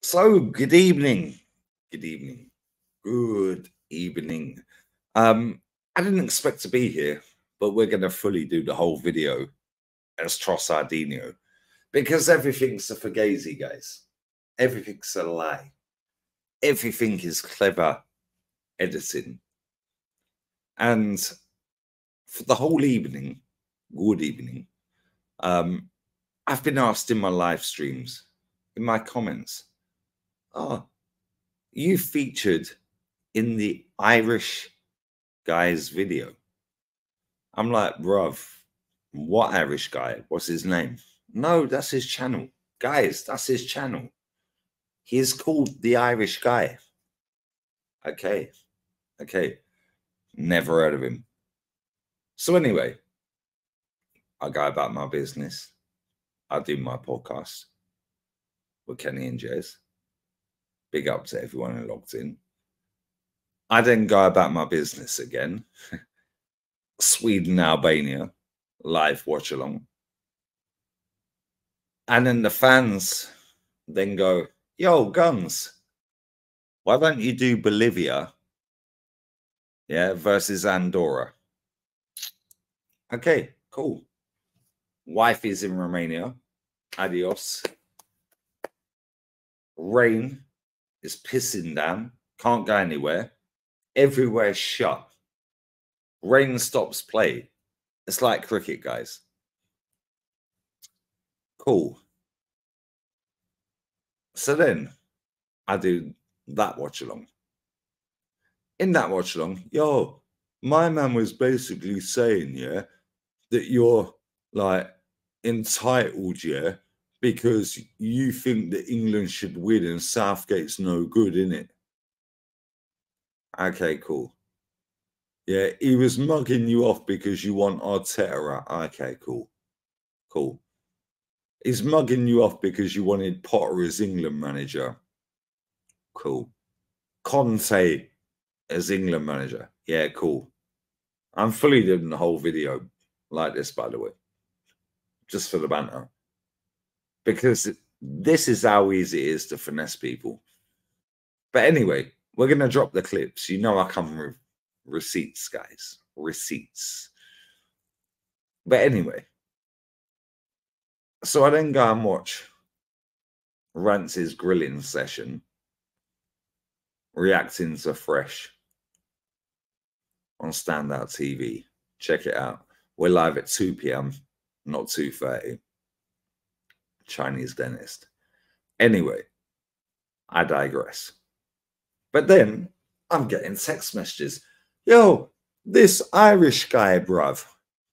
So, good evening. Good evening. Good evening. I didn't expect to be here, but we're going to fully do the whole video as Lgunnerdinho because everything's a fugazi, guys. Everything's a lie. Everything is clever editing. And for the whole evening, good evening, I've been asked in my live streams, in my comments, oh, you featured in the Irish guy's video. I'm like, bruv, what Irish guy? What's his name? No, that's his channel. Guys, that's his channel. He is called the Irish guy. Okay. Never heard of him. So anyway, I go about my business. I do my podcast with Kenny and Jez. Big up to everyone who logged in. I then go about my business again. Sweden, Albania, live watch along. And then the fans then go, yo, Guns, why don't you do Bolivia, versus Andorra? Okay, cool. Wife is in Romania. Adios. Rain is pissing down. Can't go anywhere. Everywhere's shut. Rain stops play. It's like cricket, guys. Cool. So then I do that watch along. In that watch along, yo, my man was basically saying, that you're like entitled, because you think that England should win and Southgate's no good, innit? Okay, cool. Yeah, he was mugging you off because you want Arteta. Okay, cool. Cool. He's mugging you off because you wanted Potter as England manager. Cool. Conte as England manager. Yeah, cool. I'm fully doing the whole video like this, by the way, just for the banter. Because this is how easy it is to finesse people. But anyway, we're going to drop the clips. You know I come with receipts, guys. Receipts. But anyway, so I then go and watch Rance's grilling session, reacting to Fresh on Standout TV. Check it out. We're live at 2 p.m, not 2:30. Chinese dentist. Anyway, I digress. But then I'm getting text messages. Yo, this Irish guy, bruv.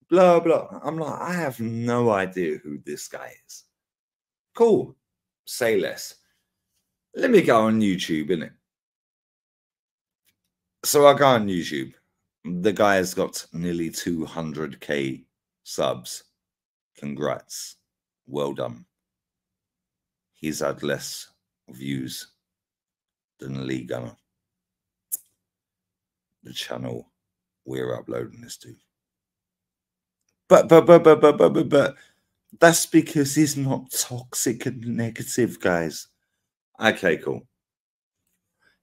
Blah, blah. I'm like, I have no idea who this guy is. Cool. Say less. Let me go on YouTube, innit? So I go on YouTube. The guy has got nearly 200k subs. Congrats. Well done. He's had less views than Lee Gunner, the channel we're uploading this to. But that's because he's not toxic and negative, guys. Okay, cool.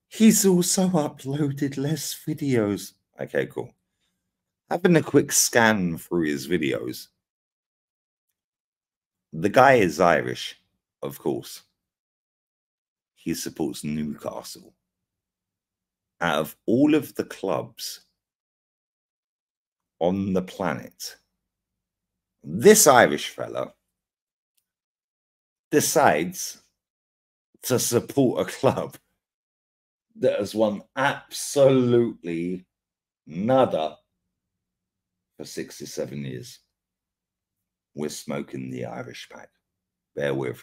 He's also uploaded less videos. Okay, cool. Having a quick scan through his videos. The guy is Irish, of course. He supports Newcastle. Out of all of the clubs on the planet, this Irish fella decides to support a club that has won absolutely nada for 67 years. We're smoking the Irish pack. Bear with.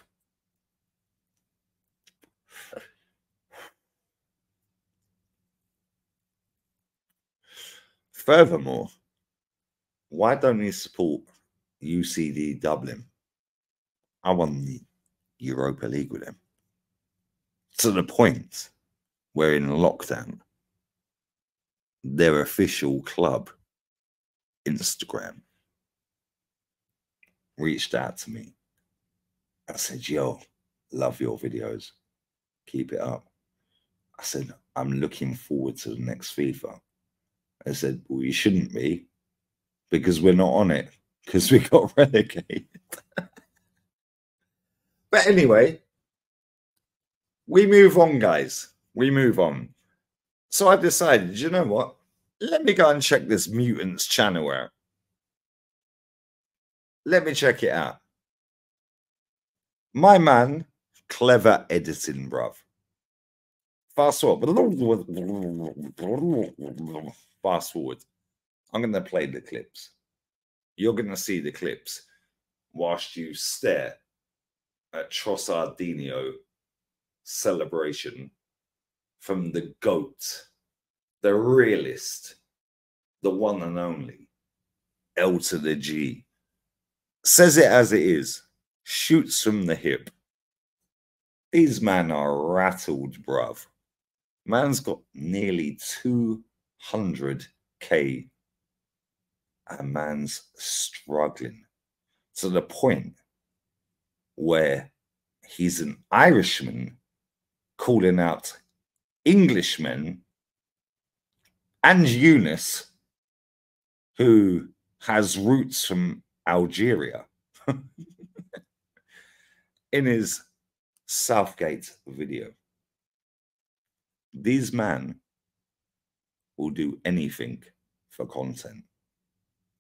Furthermore, why don't you support UCD Dublin? I won the Europa League with them. To the point where in lockdown, their official club Instagram reached out to me. I said, yo, love your videos. Keep it up. I said, I'm looking forward to the next FIFA. I said, well, you shouldn't be, because we're not on it, because we got relegated. But anyway, we move on, guys. We move on. So I decided, you know what? Let me go and check this Mutants channel out. Let me check it out. My man, clever editing, bruv. Fast forward. Fast forward. I'm going to play the clips. You're going to see the clips whilst you stare at Lgunnerdinho celebration from the GOAT, the realist, the one and only, L to the G. Says it as it is. Shoots from the hip. These men are rattled, bruv. Man's got nearly 200K. And man's struggling to the point where he's an Irishman calling out Englishmen and Eunice, who has roots from Algeria, in his Southgate video. These men will do anything for content.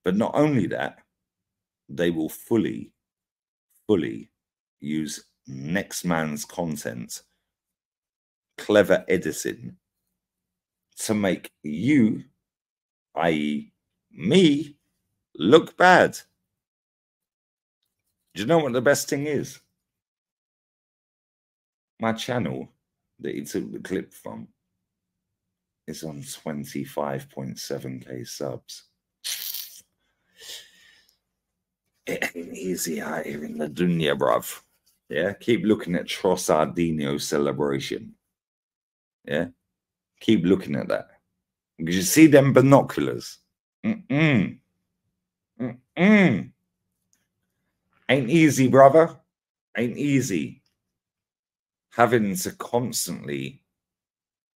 But not only that, they will fully use next man's content, clever editing, to make you, i.e. me, look bad. Do you know what the best thing is? My channel that he took the clip from is on 25.7K subs. It ain't easy out here in Lgunnerdinho, bruv. Yeah, keep looking at Lgunnerdinho celebration. Yeah, keep looking at that. Because you see them binoculars. Ain't easy, brother. Ain't easy. Having to constantly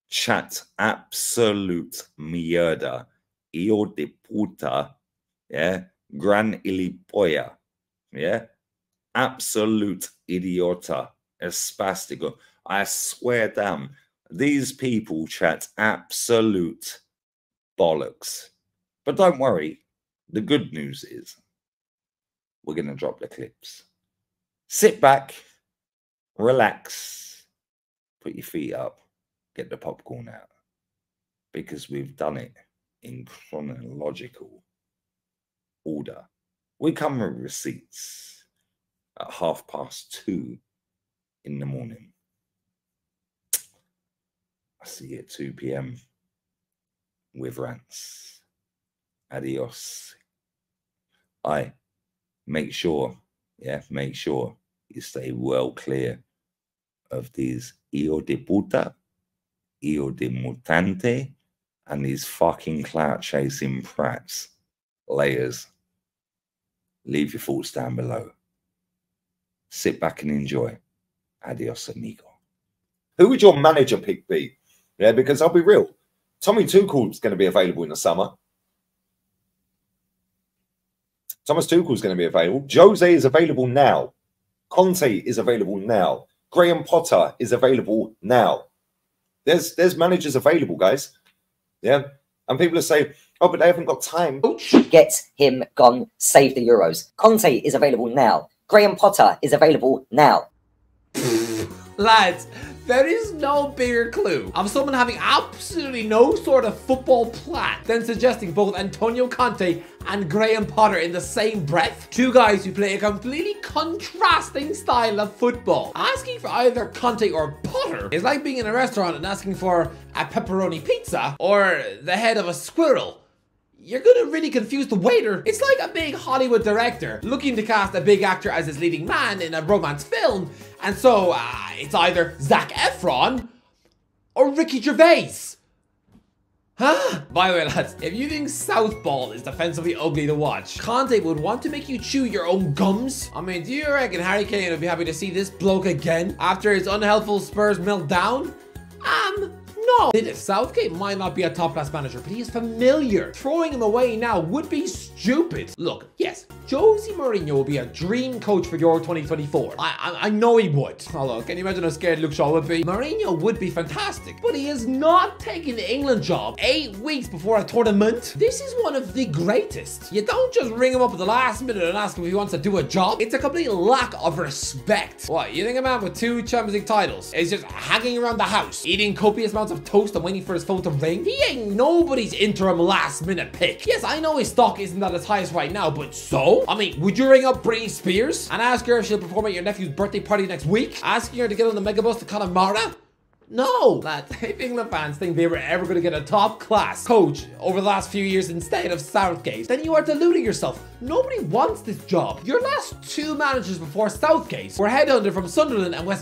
chat absolute mierda. Hijo de puta. Yeah. Gran ilipoya. Yeah. Absolute idiota. Espastico. I swear down. These people chat absolute bollocks. But don't worry. The good news is we're going to drop the clips. Sit back, relax, put your feet up, get the popcorn out. Because we've done it in chronological order. We come with receipts at 2:30 in the morning. I see you at 2 p.m. with rants. Adios. Make sure you stay well clear of these hijo de puta, hijo de mutante, and these fucking clout chasing prats. Layers. Leave your thoughts down below. Sit back and enjoy. Adios, amigo. Who would your manager pick be? Yeah, because I'll be real. Tommy Tuchel's going to be available in the summer. Thomas Tuchel's going to be available. Jose is available now. Conte is available now. Graham Potter is available now. There's managers available, guys. Yeah. And people are saying, oh, but they haven't got time. Get him gone. Save the Euros. Conte is available now. Graham Potter is available now. Lads, there is no bigger clue of someone having absolutely no sort of football plan than suggesting both Antonio Conte and Graham Potter in the same breath. Two guys who play a completely contrasting style of football. Asking for either Conte or Potter is like being in a restaurant and asking for a pepperoni pizza or the head of a squirrel. You're gonna really confuse the waiter. It's like a big Hollywood director looking to cast a big actor as his leading man in a romance film, and so it's either Zac Efron or Ricky Gervais. By the way, lads, if you think Southball is defensively ugly to watch, Conte would want to make you chew your own gums. I mean, do you reckon Harry Kane would be happy to see this bloke again after his unhelpful Spurs meltdown? No. Southgate might not be a top-class manager, but he is familiar. Throwing him away now would be stupid. Look, yes, Jose Mourinho will be a dream coach for Euro 2024. I know he would. Although, can you imagine how scared Luke Shaw would be? Mourinho would be fantastic, but he is not taking the England job 8 weeks before a tournament. This is one of the greatest. You don't just ring him up at the last minute and ask him if he wants to do a job. It's a complete lack of respect. What, you think a man with 2 Champions League titles is just hanging around the house, eating copious amounts of toast and waiting for his phone to ring? He ain't nobody's interim last minute pick. Yes, I know his stock isn't at its highest right now, but so? I mean, would you ring up Britney Spears and ask her if she'll perform at your nephew's birthday party next week? Asking her to get on the megabus to Connemara? No, lads, if England fans think they were ever going to get a top-class coach over the last few years instead of Southgate, then you are deluding yourself. Nobody wants this job. Your last 2 managers before Southgate were headhunted from Sunderland and West